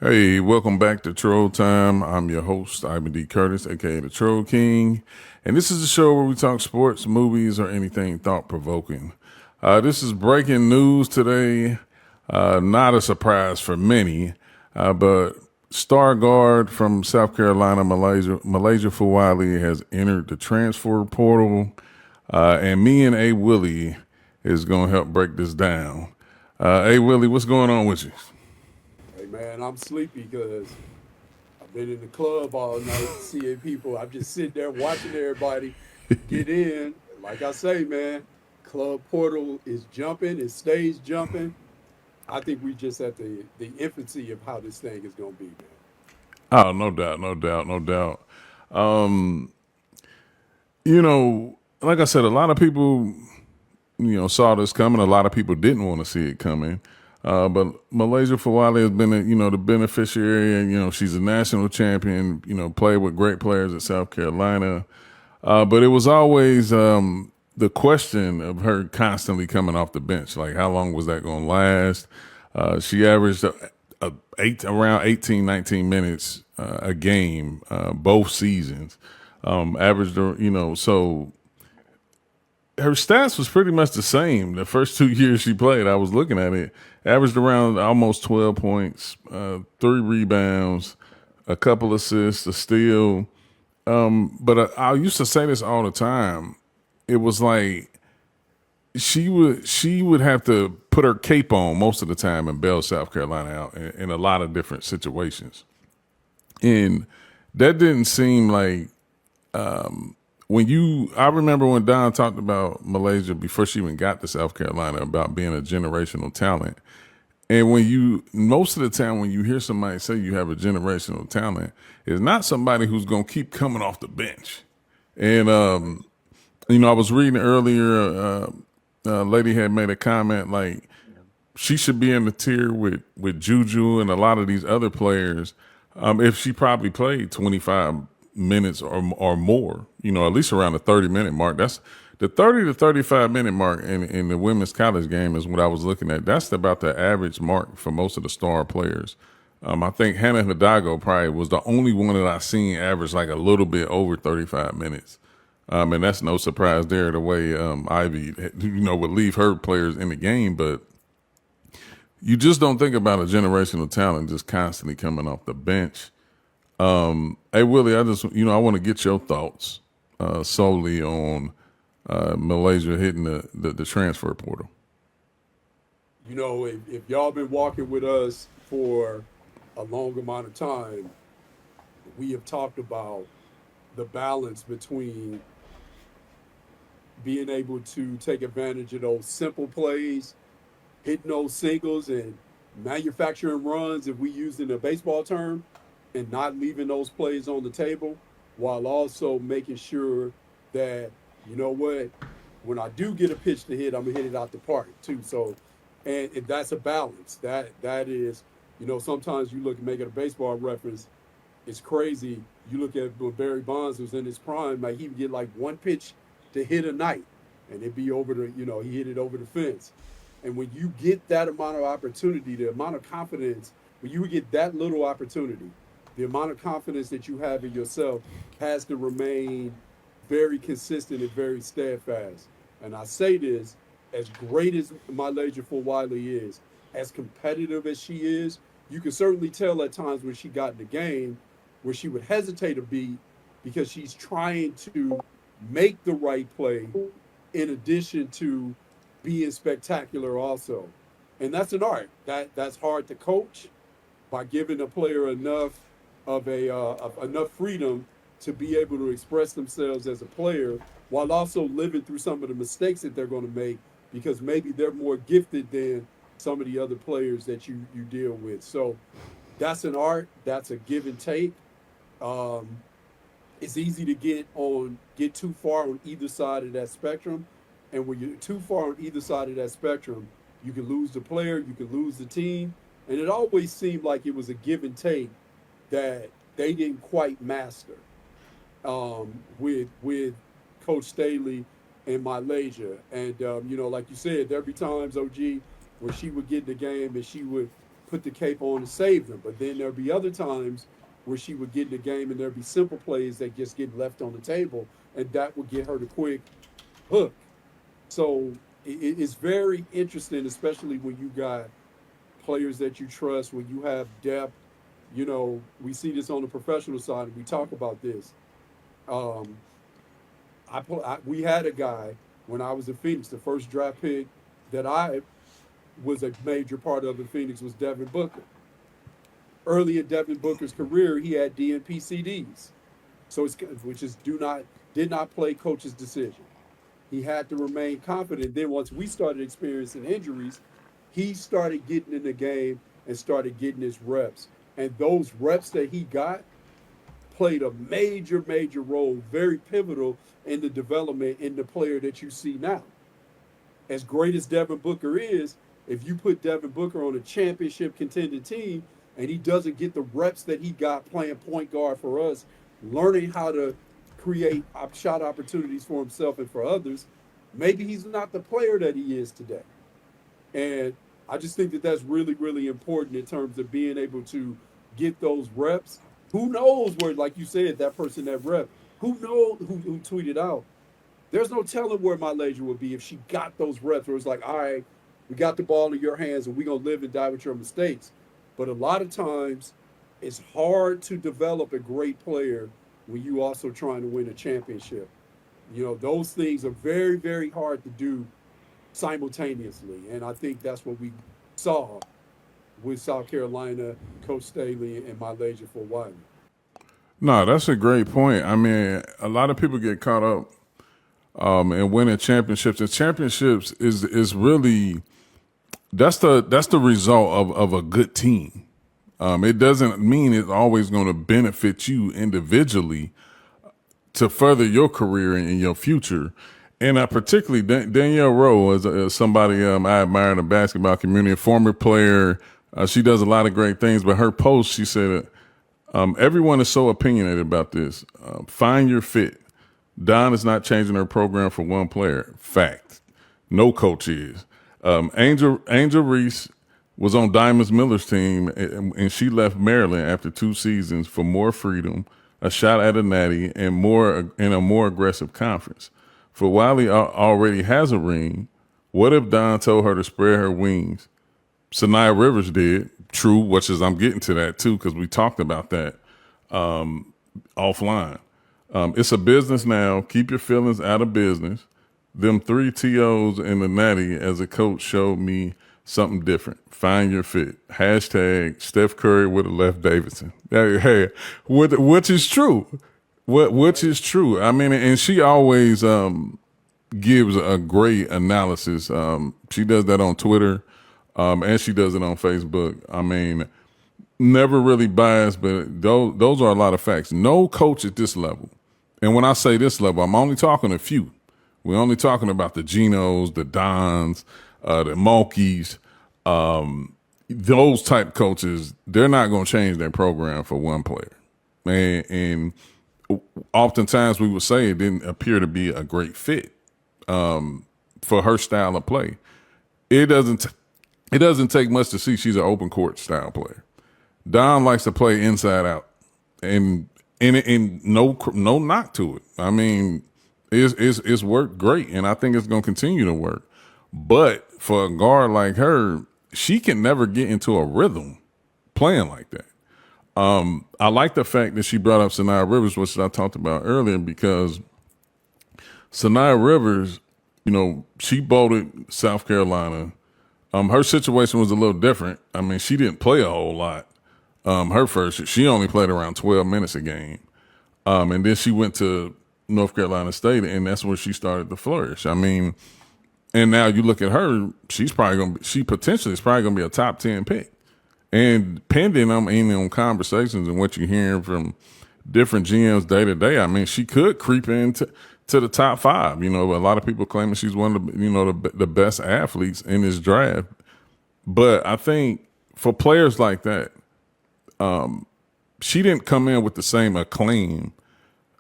Hey, welcome back to Troll Time. I'm your host, Ivan D. Curtis, aka the Troll King. And this is the show where we talk sports, movies, or anything thought provoking. This is breaking news today. Not a surprise for many, but star guard from South Carolina, MiLayshia Fulwiley, has entered the transfer portal. And me and Willy is going to help break this down. Willy, what's going on with you? Hey man, I'm sleepy because I've been in the club all night seeing people. I'm just sitting there watching everybody get in. Like I say, man, club portal is jumping, it stays jumping. I think we just at the infancy of how this thing is gonna be, man. Oh, no doubt, no doubt, no doubt. Um, like I said, a lot of people, saw this coming. A lot of people didn't want to see it coming. But MiLayshia Fulwiley has been, the beneficiary, and she's a national champion. Played with great players at South Carolina. But it was always the question of her constantly coming off the bench. Like, how long was that going to last? She averaged around 18, 19 minutes a game both seasons. Averaged, so her stats was pretty much the same. The first 2 years she played, I was looking at it, averaged around almost 12 points, 3 rebounds, a couple assists, a steal. But I used to say this all the time. It was like she would have to put her cape on most of the time and bail South Carolina out in a lot of different situations, and that didn't seem like when you. I remember when Don talked about Malaysia before she even got to South Carolina about being a generational talent. And when you, most of the time, when you hear somebody say you have a generational talent, it's not somebody who's going to keep coming off the bench. And, I was reading earlier, a lady had made a comment like she should be in the tier with Juju and a lot of these other players if she probably played 25 minutes or more, at least around the 30-minute mark. That's the 30 to 35-minute mark in the women's college game is what I was looking at. That's about the average mark for most of the star players. I think Hannah Hidalgo probably was the only one that I seen average like a little bit over 35 minutes. And that's no surprise there, the way Ivy, would leave her players in the game. But you just don't think about a generational talent just constantly coming off the bench. Hey, Willie, I want to get your thoughts solely on Malaysia hitting the transfer portal. If y'all been walking with us for a long amount of time, we have talked about the balance between being able to take advantage of those simple plays, hitting those singles and manufacturing runs, if we use in a baseball term, and not leaving those plays on the table, while also making sure that, you know what, when I do get a pitch to hit, I'm gonna hit it out the park too. So, and that's a balance. That is, sometimes you look make it a baseball reference. It's crazy. You look at when Barry Bonds was in his prime, like he would get like one pitch to hit a night, and it'd be over the, he hit it over the fence. And when you get that amount of opportunity, the amount of confidence, when you get that little opportunity, the amount of confidence that you have in yourself has to remain very consistent and very steadfast. And I say this, as great as MiLayshia Wiley is, as competitive as she is, you can certainly tell at times when she got in the game where she would hesitate a beat because she's trying to make the right play in addition to being spectacular also. And that's an art. That's hard to coach by giving a player enough freedom to be able to express themselves as a player while also living through some of the mistakes that they're going to make because maybe they're more gifted than some of the other players that you deal with. So that's an art. That's a give and take. Um, it's easy to get too far on either side of that spectrum, and when you're too far on either side of that spectrum, you can lose the player, you can lose the team, and it always seemed like it was a give and take that they didn't quite master with Coach Staley and MiLayshia. And like you said, there'd be times OG where she would get in the game and she would put the cape on and save them. But then there'd be other times where she would get in the game and there'd be simple plays that just get left on the table, and that would get her the quick hook. So it's very interesting, especially when you got players that you trust, when you have depth. You know, we see this on the professional side, and we talk about this. Um, we had a guy when I was in Phoenix, the first draft pick that I was a major part of in Phoenix was Devin Booker. Early in Devin Booker's career, he had DNP CDs, so it's which is did not play coach's decision. He had to remain confident. Then once we started experiencing injuries, he started getting in the game and started getting his reps. And those reps that he got played a major role, very pivotal in the development in the player that you see now. As great as Devin Booker is, if you put Devin Booker on a championship contending team and he doesn't get the reps that he got playing point guard for us, learning how to create shot opportunities for himself and for others, maybe he's not the player that he is today. And I just think that that's really important in terms of being able to get those reps. Who knows where, like you said, that person that rep, who knows who tweeted out, there's no telling where MiLayshia would be if she got those reps where it's like, all right, we got the ball in your hands and we're going to live and die with your mistakes. But a lot of times it's hard to develop a great player when you also trying to win a championship. You know, those things are very hard to do simultaneously. And I think that's what we saw with South Carolina, Coach Staley, and MiLayshia Fulwiley. No, that's a great point. I mean, a lot of people get caught up in winning championships. And championships is really that's the result of a good team. It doesn't mean it's always going to benefit you individually to further your career and your future. And particularly Danielle Rowe is somebody I admire in the basketball community, a former player. She does a lot of great things, but her post, she said, everyone is so opinionated about this. Find your fit. Don is not changing her program for one player. Fact. No coach is. Angel Reese was on Diamond Miller's team, and she left Maryland after 2 seasons for more freedom, a shot at a natty, and a more aggressive conference. For Wiley already has a ring. What if Don told her to spread her wings? Sanaya Rivers did. True, which is I'm getting to that too because we talked about that offline. It's a business now. Keep your feelings out of business. Them 3 TOs in the natty as a coach showed me something different. Find your fit. Hashtag Steph Curry would have left Davidson. Hey, which is true. Which is true. I mean, and she always gives a great analysis. She does that on Twitter, and she does it on Facebook. I mean, never really biased, but those are a lot of facts. No coach at this level, and when I say this level, I'm only talking a few. We're only talking about the Genos, the Dons, the Mulkeys, those type coaches. They're not going to change their program for one player, and oftentimes we would say it didn't appear to be a great fit for her style of play. It doesn't take much to see she's an open court style player. Don likes to play inside out, and no knock to it. I mean, it's worked great, and I think it's going to continue to work. But for a guard like her, she can never get into a rhythm playing like that. I like the fact that she brought up Sanaya Rivers, which I talked about earlier, because Sanaya Rivers, you know, she bolted South Carolina. Her situation was a little different. I mean, she didn't play a whole lot. She only played around 12 minutes a game. And then she went to North Carolina State, and that's where she started to flourish. I mean, and now you look at her, she potentially is probably going to be a top 10 pick. And pending on conversations and what you're hearing from different GMs day to day, I mean, she could creep into the top 5. You know, a lot of people claiming she's one of the best athletes in this draft. But I think for players like that, she didn't come in with the same acclaim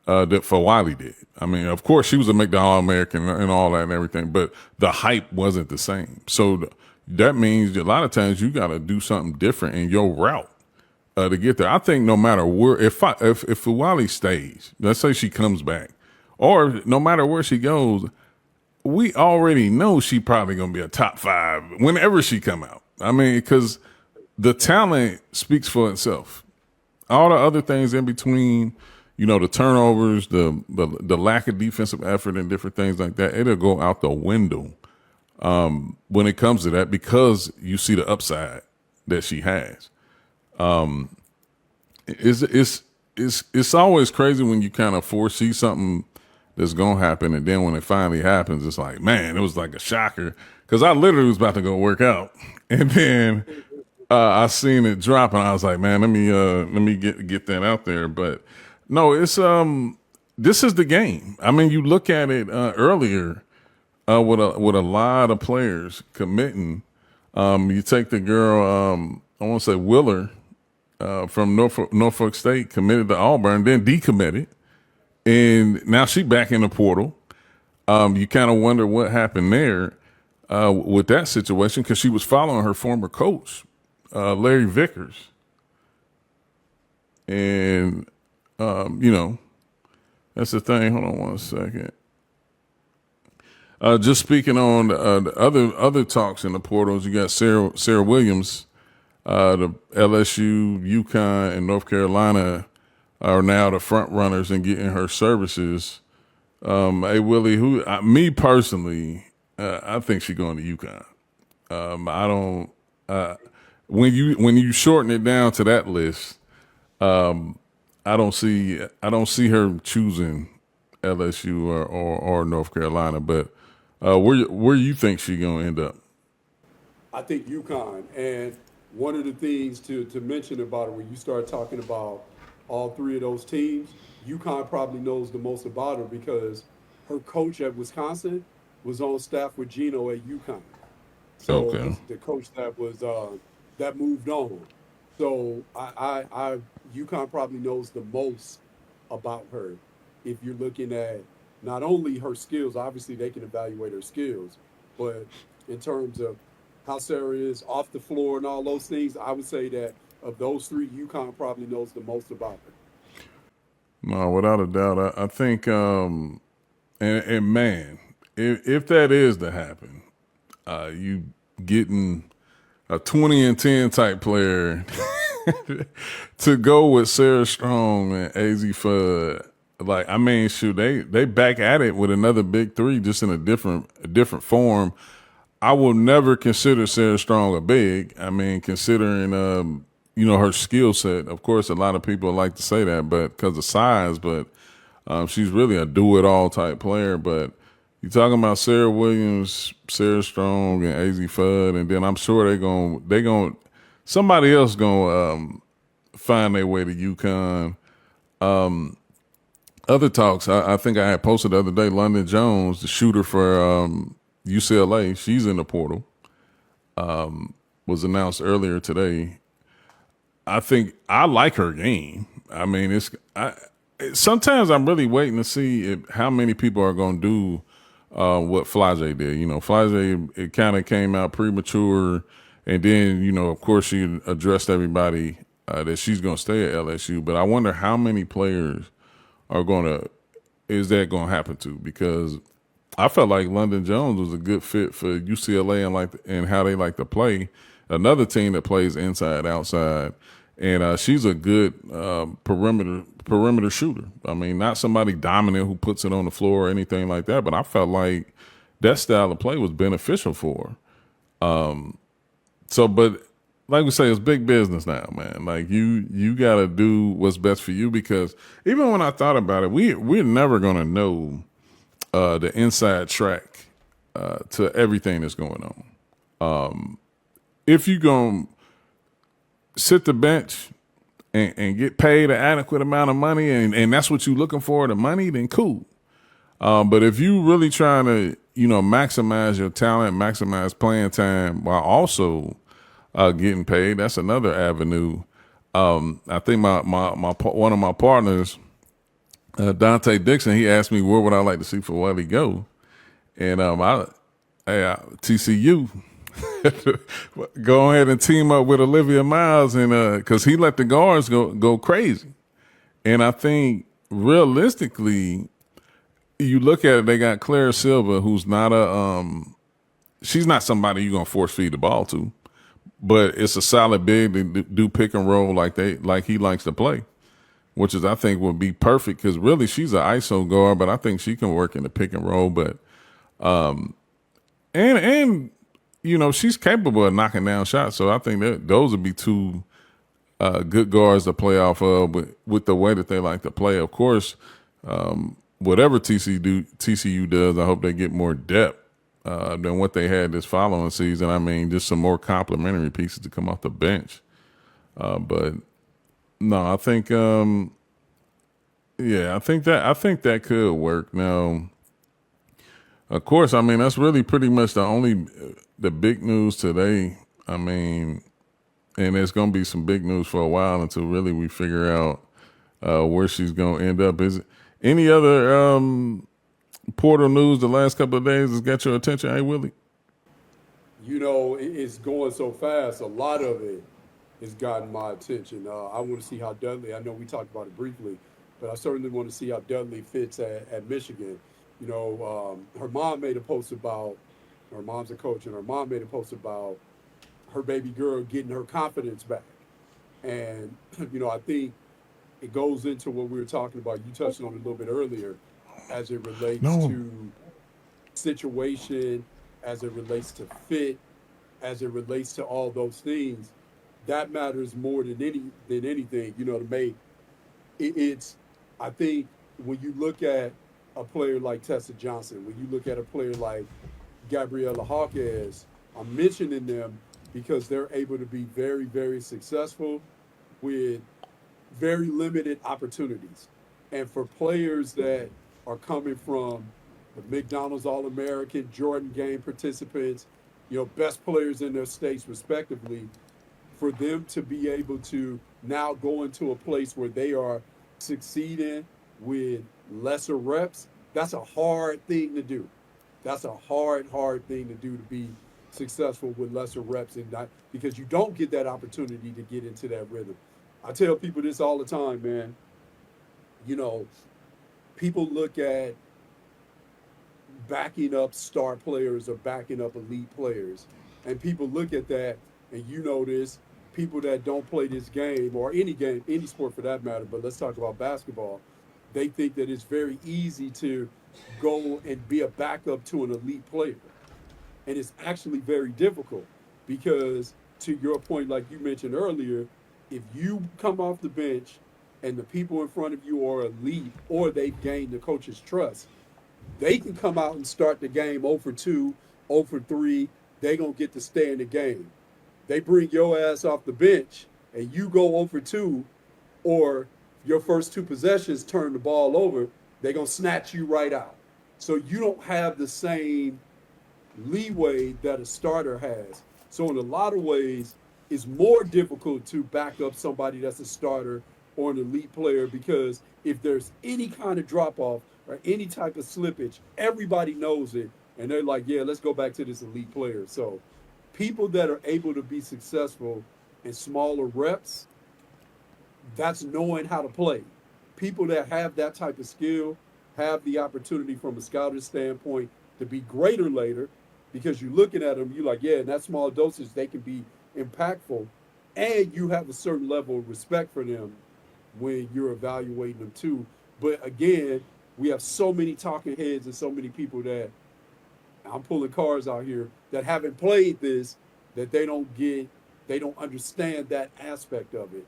that Fulwiley did. I mean, of course, she was a All-American and all that and everything, but the hype wasn't the same. So that means a lot of times you got to do something different in your route to get there. I think no matter where, if Fulwiley stays, let's say she comes back, or no matter where she goes, we already know she probably gonna be a top 5 whenever she come out. I mean, because the talent speaks for itself. All the other things in between, the turnovers, the lack of defensive effort and different things like that, it'll go out the window when it comes to that, because you see the upside that she has. It's always crazy when you kind of foresee something that's gonna happen, and then when it finally happens, it's like, man, it was like a shocker, because I literally was about to go work out, and then I seen it drop, and I was like, man, let me get that out there. But no, it's this is the game. I mean, you look at it earlier with a lot of players committing. You take the girl, I want to say Willer from Norfolk State, committed to Auburn, then decommitted, and now she back in the portal. You kind of wonder what happened there with that situation, because she was following her former coach, Larry Vickers. And, that's the thing. Hold on one second. Just speaking on the other talks in the portals, you got Sarah Williams, the LSU, UConn, and North Carolina are now the front runners in getting her services. Hey, Willie, me personally, I think she's going to UConn. I don't. When you shorten it down to that list, I don't see her choosing LSU or North Carolina. But where you think she's going to end up? I think UConn. And one of the things to mention about it, when you start talking about all 3 of those teams, UConn probably knows the most about her, because her coach at Wisconsin was on staff with Gino at UConn. So Okay. the coach that was that moved on. So I UConn probably knows the most about her. If you're looking at not only her skills, obviously they can evaluate her skills, but in terms of how Sarah is off the floor and all those things, I would say that of those 3, UConn probably knows the most about her. No, without a doubt. I think, and man, if that is to happen, you getting a 20-10 type player to go with Sarah Strong and AZ Fudd. Like, I mean, shoot, they back at it with another big 3, just in a different form. I will never consider Sarah Strong a big. I mean, considering her skill set. Of course, a lot of people like to say that, but because of size. But she's really a do-it-all type player. But you're talking about Sarah Williams, Sarah Strong, and AZ Fudd, and then I'm sure they going somebody else gonna find their way to UConn. Other talks, I think I had posted the other day, London Jones, the shooter for UCLA, she's in the portal, was announced earlier today. I think I like her game. I mean, sometimes I'm really waiting to see how many people are going to do what Flage did. Flage, it kind of came out premature, and then, of course, she addressed everybody that she's going to stay at LSU. But I wonder how many players is that going to happen to? Because I felt like London Jones was a good fit for UCLA and how they like to play. Another team that plays inside, outside, and she's a good perimeter shooter. I mean, not somebody dominant who puts it on the floor or anything like that, but I felt like that style of play was beneficial for her. But like we say, it's big business now, man. Like you got to do what's best for you, because even when I thought about it, we're never gonna know the inside track to everything that's going on. If you gonna sit the bench and get paid an adequate amount of money, and that's what you're looking for, the money, then cool. But if you really trying to, maximize your talent, maximize playing time while also getting paid, that's another avenue. I think my one of my partners, Dante Dixon, he asked me where would I like to see Fulwiley go, and TCU. Go ahead and team up with Olivia Miles, and because he let the guards go crazy. And I think realistically, you look at it, they got Clara Silva, who's not she's not somebody you're gonna force feed the ball to, but it's a solid big to do pick and roll like he likes to play, which is I think would be perfect because really she's an ISO guard, but I think she can work in the pick and roll. But and she's capable of knocking down shots, so I think that those would be two good guards to play off of with the way that they like to play. Of course, whatever TCU does, I hope they get more depth than what they had this following season. I mean, just some more complementary pieces to come off the bench. But no, I think I think that could work. Now, of course, I mean that's really pretty much the big news today. I mean, and there's going to be some big news for a while until really we figure out where she's going to end up. Is any other portal news the last couple of days has got your attention? Hey, Willie? It's going so fast. A lot of it has gotten my attention. I want to see how Dudley, I know we talked about it briefly, but I certainly want to see how Dudley fits at Michigan. Her mom made a post about, her mom's a coach, and her mom made a post about her baby girl getting her confidence back. And, I think it goes into what we were talking about. You touched on it a little bit earlier as it relates to situation, as it relates to fit, as it relates to all those things. That matters more than anything, to make it's I think when you look at a player like Tessa Johnson, when you look at a player like Gabriela Hawkes, I'm mentioning them because they're able to be very, very successful with very limited opportunities. And for players that are coming from the McDonald's All-American, Jordan game participants, best players in their states respectively, for them to be able to now go into a place where they are succeeding with lesser reps, that's a hard thing to do. That's a hard thing to do, to be successful with lesser reps, and not because you don't get that opportunity to get into that rhythm. I tell people this all the time, man. People look at backing up star players or backing up elite players, and people look at that, and this, people that don't play this game or any game, any sport for that matter, but let's talk about basketball, they think that it's very easy to go and be a backup to an elite player. And it's actually very difficult because, to your point, like you mentioned earlier, if you come off the bench and the people in front of you are elite or they've gained the coach's trust, they can come out and start the game 0 for 2, 0 for 3. They're going to get to stay in the game. They bring your ass off the bench and you go 0 for 2, or your first two possessions turn the ball over, they're going to snatch you right out. So you don't have the same leeway that a starter has. So in a lot of ways, it's more difficult to back up somebody that's a starter or an elite player, because if there's any kind of drop-off or any type of slippage, everybody knows it, and they're like, yeah, let's go back to this elite player. So people that are able to be successful in smaller reps, that's knowing how to play. People that have that type of skill have the opportunity from a scouting standpoint to be greater later, because you're looking at them, you're like, yeah, in that small dosage, they can be impactful, and you have a certain level of respect for them when you're evaluating them too. But again, we have so many talking heads and so many people that, I'm pulling cards out here, that haven't played this, that they don't understand that aspect of it.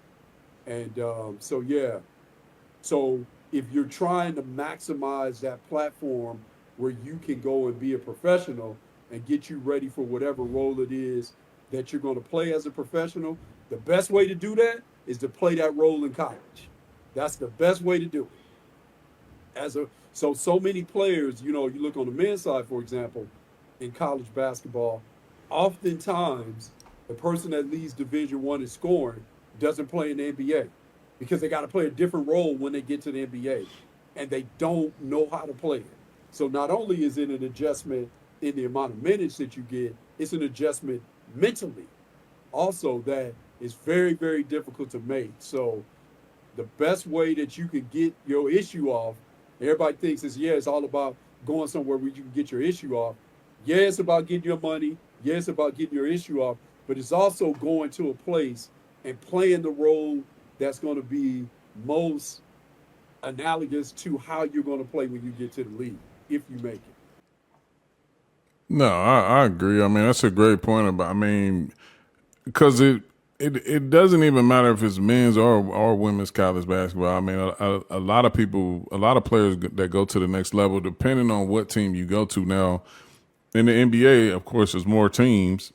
And so if you're trying to maximize that platform where you can go and be a professional and get you ready for whatever role it is that you're going to play as a professional, the best way to do that is to play that role in college. That's the best way to do it. So many players, you look on the men's side, for example, in college basketball, oftentimes the person that leads Division I in scoring doesn't play in the NBA because they got to play a different role when they get to the NBA, and they don't know how to play it. So not only is it an adjustment in the amount of minutes that you get, it's an adjustment mentally also that is very, very difficult to make. So the best way that you can get your issue off, everybody thinks it's all about going somewhere where you can get your issue off. Yeah, it's about getting your money. Yeah, it's about getting your issue off, but it's also going to a place and playing the role that's going to be most analogous to how you're going to play when you get to the league, if you make it. No, I agree. I mean, that's a great point about. I mean, because it doesn't even matter if it's men's or women's college basketball. I mean, a lot of people, a lot of players that go to the next level, depending on what team you go to. Now, in the NBA, of course, there's more teams,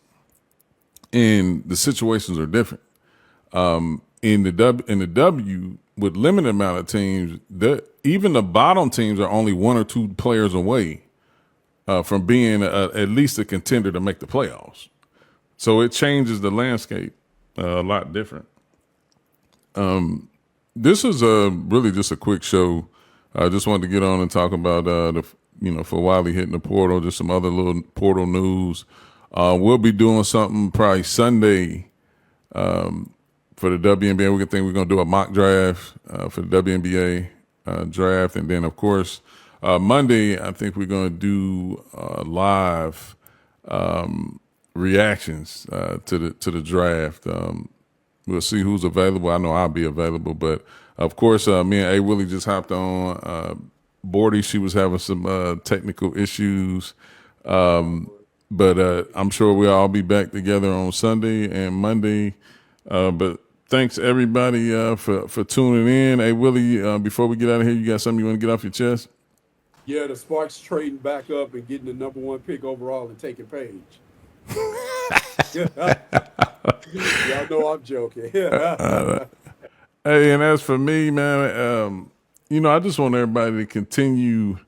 and the situations are different. In the W, with limited amount of teams, even the bottom teams are only one or two players away from being at least a contender to make the playoffs. So it changes the landscape a lot different. This is really just a quick show. I just wanted to get on and talk about Fulwiley hitting the portal, just some other little portal news. We'll be doing something probably Sunday for the WNBA. We're going to do a mock draft for the WNBA draft. And then, of course, Monday, I think we're going to do live reactions to the draft. We'll see who's available. I know I'll be available. But, of course, me and Willy just hopped on. Bordy, she was having some technical issues. But I'm sure we'll all be back together on Sunday and Monday. But thanks, everybody, for tuning in. Hey, Willy, before we get out of here, you got something you want to get off your chest? Yeah, the Sparks trading back up and getting the number 1 pick overall and taking Page. Y'all know I'm joking. Hey, and as for me, man, I just want everybody to continue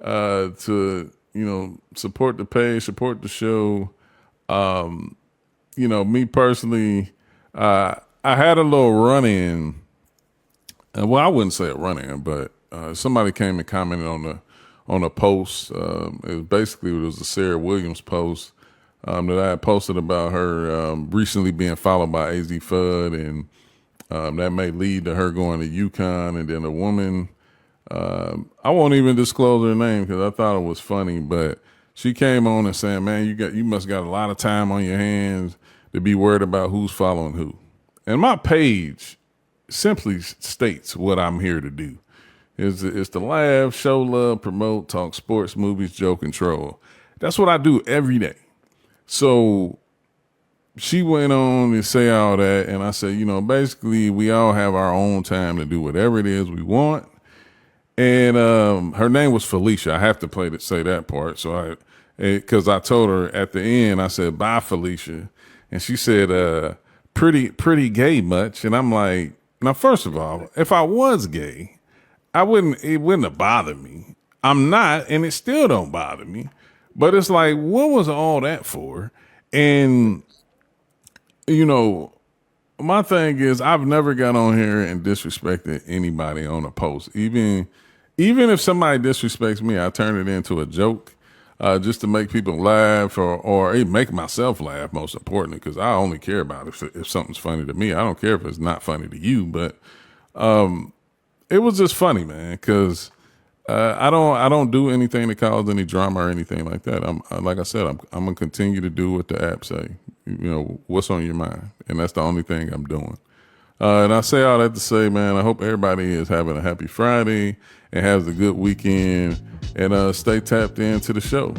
to, support the page, support the show. Me personally, I had a little run-in. Well, I wouldn't say a run-in, but somebody came and commented on a post. It was a Sarah Williams post that I had posted about her recently being followed by AZ Fudd, and that may lead to her going to UConn. And then a woman, I won't even disclose her name because I thought it was funny, but she came on and saying, "Man, you must got a lot of time on your hands to be worried about who's following who." And my page simply states what I'm here to do. It's to laugh, show love, promote, talk sports, movies, joke, and troll. That's what I do every day. So she went on and say all that, and I said, basically we all have our own time to do whatever it is we want. And her name was Felicia. I have to say that part. So because I told her at the end, I said, "Bye, Felicia," and she said, "Pretty gay much?" And I'm like, now, first of all, if I was gay, it wouldn't have bothered me. I'm not, and it still don't bother me. But it's like, what was all that for? And, my thing is, I've never got on here and disrespected anybody on a post. Even if somebody disrespects me, I turn it into a joke just to make people laugh or make myself laugh, most importantly, because I only care about if something's funny to me. I don't care if it's not funny to you, but it was just funny, man, because I don't do anything to cause any drama or anything like that. Like I said, I'm gonna continue to do what the app say. What's on your mind, and that's the only thing I'm doing. And I say all that to say, man, I hope everybody is having a happy Friday and has a good weekend, and stay tapped into the show.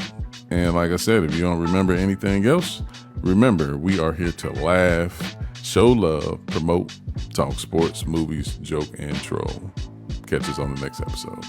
And like I said, if you don't remember anything else, remember we are here to laugh, show love, promote, talk sports, movies, joke, and troll. Catch us on the next episode.